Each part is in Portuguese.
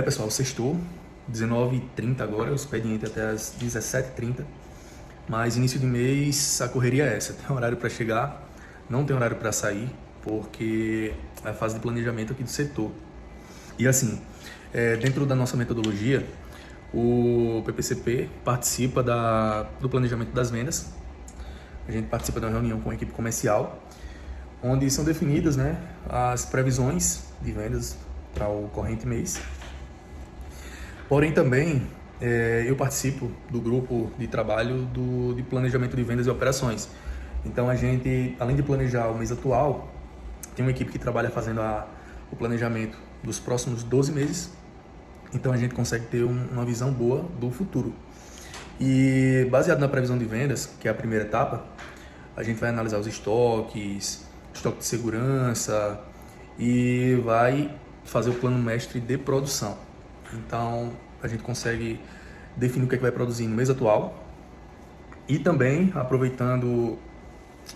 Pessoal, sextou, 19h30 agora, o expediente até às 17h30. Mas início de mês a correria é essa, tem horário para chegar, não tem horário para sair, porque é a fase de planejamento aqui do setor. E assim, dentro da nossa metodologia, o PPCP participa do planejamento das vendas. A gente participa de uma reunião com a equipe comercial, onde são definidas, as previsões de vendas para o corrente mês. Porém, também eu participo do grupo de trabalho de planejamento de vendas e operações. Então, a gente, além de planejar o mês atual, tem uma equipe que trabalha fazendo o planejamento dos próximos 12 meses. Então, a gente consegue ter uma visão boa do futuro. E baseado na previsão de vendas, que é a primeira etapa, a gente vai analisar os estoque de segurança e vai fazer o plano mestre de produção. Então, a gente consegue definir o que é que vai produzir no mês atual e também, aproveitando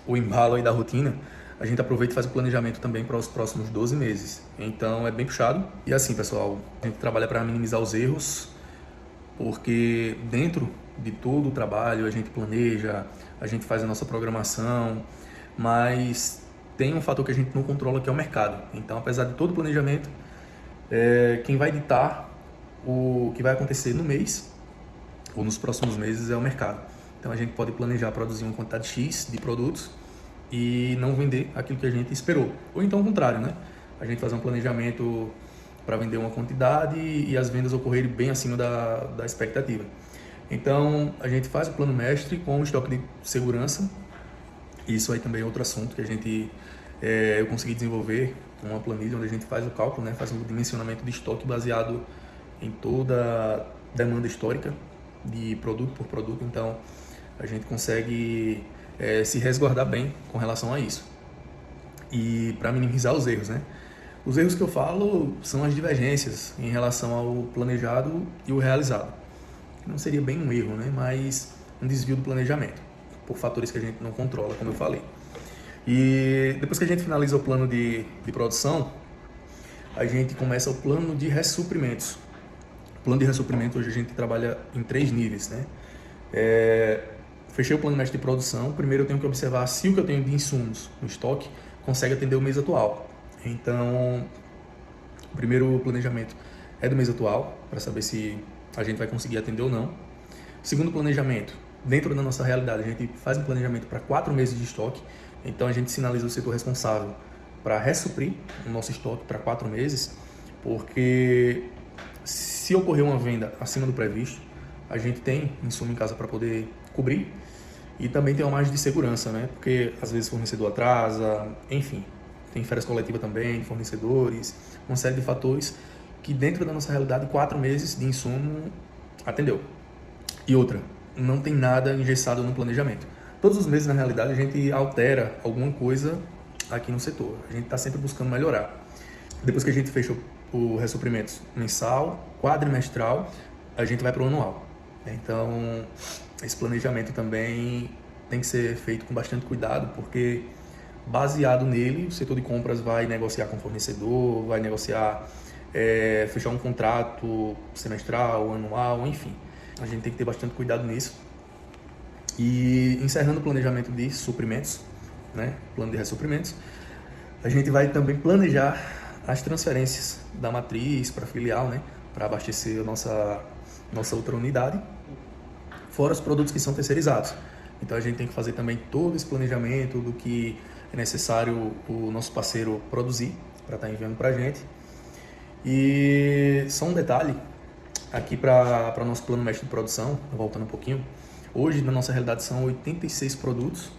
o embalo aí da rotina, a gente aproveita e faz o planejamento também para os próximos 12 meses. Então, é bem puxado. E assim, pessoal, a gente trabalha para minimizar os erros, porque dentro de todo o trabalho a gente planeja, a gente faz a nossa programação, mas tem um fator que a gente não controla, que é o mercado. Então, apesar de todo o planejamento, quem vai ditar o que vai acontecer no mês ou nos próximos meses é o mercado. Então, a gente pode planejar produzir uma quantidade X de produtos e não vender aquilo que a gente esperou. Ou então o contrário, a gente fazer um planejamento para vender uma quantidade e as vendas ocorrerem bem acima da expectativa. Então, a gente faz o plano mestre com o estoque de segurança. Isso aí também é outro assunto que eu consegui desenvolver uma planilha onde a gente faz o cálculo, faz um dimensionamento de estoque baseado em toda a demanda histórica de produto por produto. Então, a gente consegue se resguardar bem com relação a isso. E para minimizar os erros, Os erros que eu falo são as divergências em relação ao planejado e o realizado. Não seria bem um erro, mas um desvio do planejamento, por fatores que a gente não controla, como eu falei. E depois que a gente finaliza o plano de produção, a gente começa o plano de ressuprimentos. O plano de ressuprimento hoje a gente trabalha em 3 níveis, Fechei o plano mestre de produção, primeiro eu tenho que observar se o que eu tenho de insumos no estoque consegue atender o mês atual. Então, o primeiro planejamento é do mês atual, para saber se a gente vai conseguir atender ou não. Segundo planejamento, dentro da nossa realidade, a gente faz um planejamento para 4 meses de estoque. Então, a gente sinaliza o setor responsável para ressuprir o nosso estoque para 4 meses, porque se ocorrer uma venda acima do previsto, a gente tem insumo em casa para poder cobrir e também tem uma margem de segurança, porque às vezes o fornecedor atrasa, enfim. Tem férias coletivas também, de fornecedores, uma série de fatores que dentro da nossa realidade, 4 meses de insumo atendeu. E outra, não tem nada engessado no planejamento. Todos os meses, na realidade, a gente altera alguma coisa aqui no setor. A gente está sempre buscando melhorar. Depois que a gente fecha o ressuprimento mensal, quadrimestral, a gente vai para o anual. Então, esse planejamento também tem que ser feito com bastante cuidado, porque baseado nele, o setor de compras vai negociar com o fornecedor, vai negociar, fechar um contrato semestral, anual, enfim. A gente tem que ter bastante cuidado nisso. E encerrando o planejamento de suprimentos, plano de ressuprimentos, a gente vai também planejar as transferências da matriz para a filial, para abastecer a nossa outra unidade, fora os produtos que são terceirizados. Então a gente tem que fazer também todo esse planejamento do que é necessário o nosso parceiro produzir para estar enviando para a gente. E só um detalhe aqui para o nosso plano mestre de produção, voltando um pouquinho. Hoje, na nossa realidade, são 86 produtos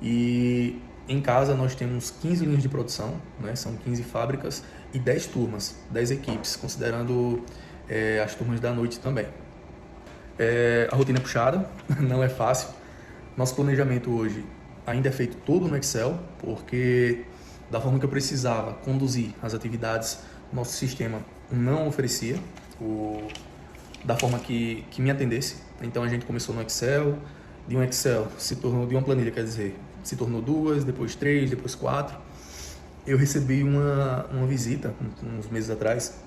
e em casa nós temos 15 linhas de produção, são 15 fábricas e 10 turmas, 10 equipes, considerando as turmas da noite também. A rotina é puxada, não é fácil. Nosso planejamento hoje ainda é feito todo no Excel, porque da forma que eu precisava conduzir as atividades, nosso sistema não oferecia da forma que me atendesse. Então a gente começou no Excel, de um Excel se tornou, de uma planilha, quer dizer, se tornou 2, depois 3, depois 4. Eu recebi uma visita uns meses atrás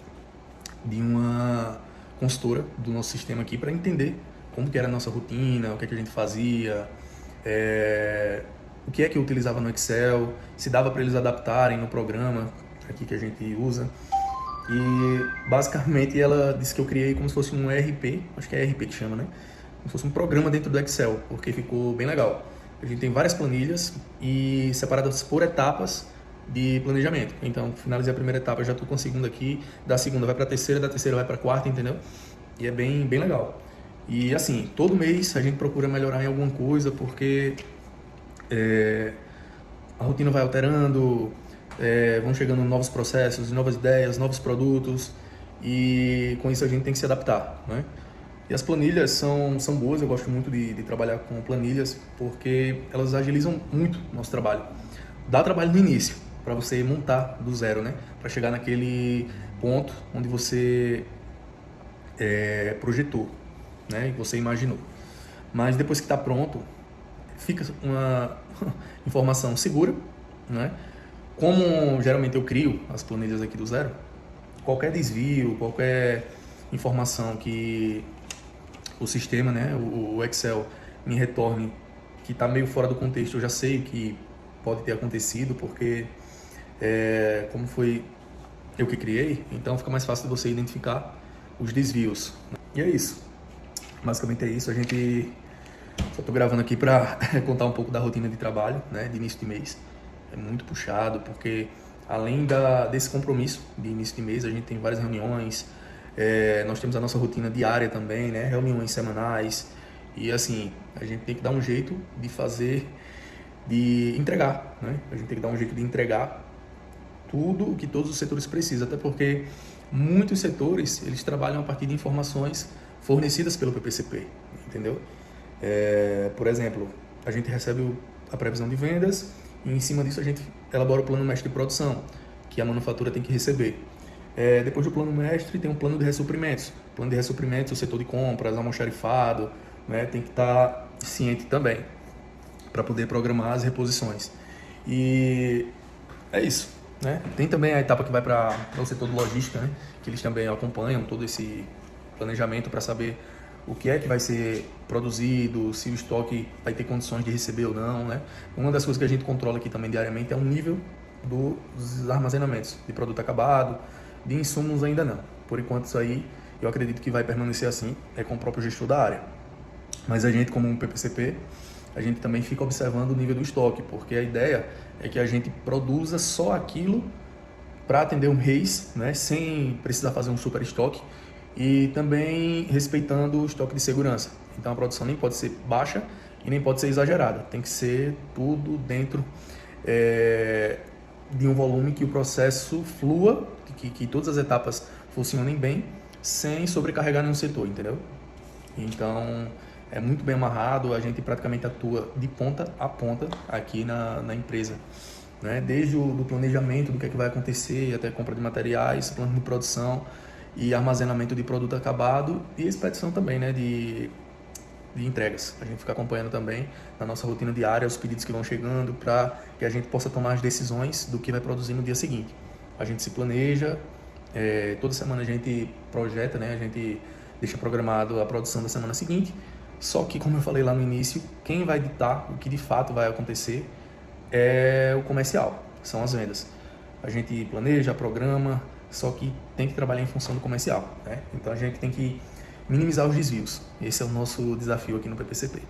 de uma consultora do nosso sistema aqui para entender como que era a nossa rotina, o que é que a gente fazia, o que é que eu utilizava no Excel, se dava para eles adaptarem no programa aqui que a gente usa. E basicamente ela disse que eu criei como se fosse um ERP, acho que é ERP que chama, né? Como se fosse um programa dentro do Excel, porque ficou bem legal. A gente tem várias planilhas e separadas por etapas de planejamento. Então, finalizei a primeira etapa, já estou com a segunda aqui, da segunda vai para a terceira, da terceira vai para a quarta, entendeu? E é bem legal. E assim, todo mês a gente procura melhorar em alguma coisa, porque a rotina vai alterando, vão chegando novos processos, novas ideias, novos produtos, e com isso a gente tem que se adaptar, né? E as planilhas são boas, eu gosto muito de trabalhar com planilhas, porque elas agilizam muito o nosso trabalho. Dá trabalho no início, para você montar do zero, né? Para chegar naquele ponto onde você projetou, né? E você imaginou. Mas depois que está pronto, fica uma informação segura, né? Como geralmente eu crio as planilhas aqui do zero, qualquer desvio, qualquer informação que o sistema, né, o Excel me retorne que está meio fora do contexto, eu já sei que pode ter acontecido, porque como foi eu que criei, então fica mais fácil de você identificar os desvios. E é isso. Basicamente é isso. A gente só estou gravando aqui para contar um pouco da rotina de trabalho, né, de início de mês. É muito puxado, porque além desse compromisso de início de mês, a gente tem várias reuniões, nós temos a nossa rotina diária também, né, reuniões semanais, e assim, a gente tem que dar um jeito de entregar, né? A gente tem que dar um jeito de entregar tudo o que todos os setores precisam, até porque muitos setores, eles trabalham a partir de informações fornecidas pelo PPCP, entendeu? Por exemplo, a gente recebe a previsão de vendas e em cima disso a gente elabora o plano mestre de produção, que a manufatura tem que receber. Depois do plano mestre tem um plano de ressuprimentos. Plano de ressuprimentos, o setor de compras, almoxarifado, né, tem que estar ciente também para poder programar as reposições. E é isso, né? Tem também a etapa que vai para o setor de logística, né, que eles também acompanham todo esse planejamento para saber o que é que vai ser produzido, se o estoque vai ter condições de receber ou não, né? Uma das coisas que a gente controla aqui também diariamente é o nível dos armazenamentos de produto acabado, de insumos ainda não. Por enquanto isso aí eu acredito que vai permanecer assim, com o próprio gestor da área. Mas a gente, como um PPCP, a gente também fica observando o nível do estoque, porque a ideia é que a gente produza só aquilo para atender um mês, né, sem precisar fazer um super estoque, e também respeitando o estoque de segurança. Então a produção nem pode ser baixa e nem pode ser exagerada, tem que ser tudo dentro de um volume que o processo flua, que todas as etapas funcionem bem, sem sobrecarregar nenhum setor, entendeu? Então é muito bem amarrado, a gente praticamente atua de ponta a ponta aqui na empresa, né? Desde o planejamento do que é que vai acontecer, até compra de materiais, plano de produção e armazenamento de produto acabado e expedição também, né, de entregas. A gente fica acompanhando também na nossa rotina diária os pedidos que vão chegando para que a gente possa tomar as decisões do que vai produzir no dia seguinte. A gente se planeja, toda semana a gente projeta, né, a gente deixa programado a produção da semana seguinte, só que, como eu falei lá no início, quem vai ditar o que de fato vai acontecer é o comercial, são as vendas. A gente planeja, programa, só que tem que trabalhar em função do comercial, né? Então a gente tem que minimizar os desvios. Esse é o nosso desafio aqui no PPCP.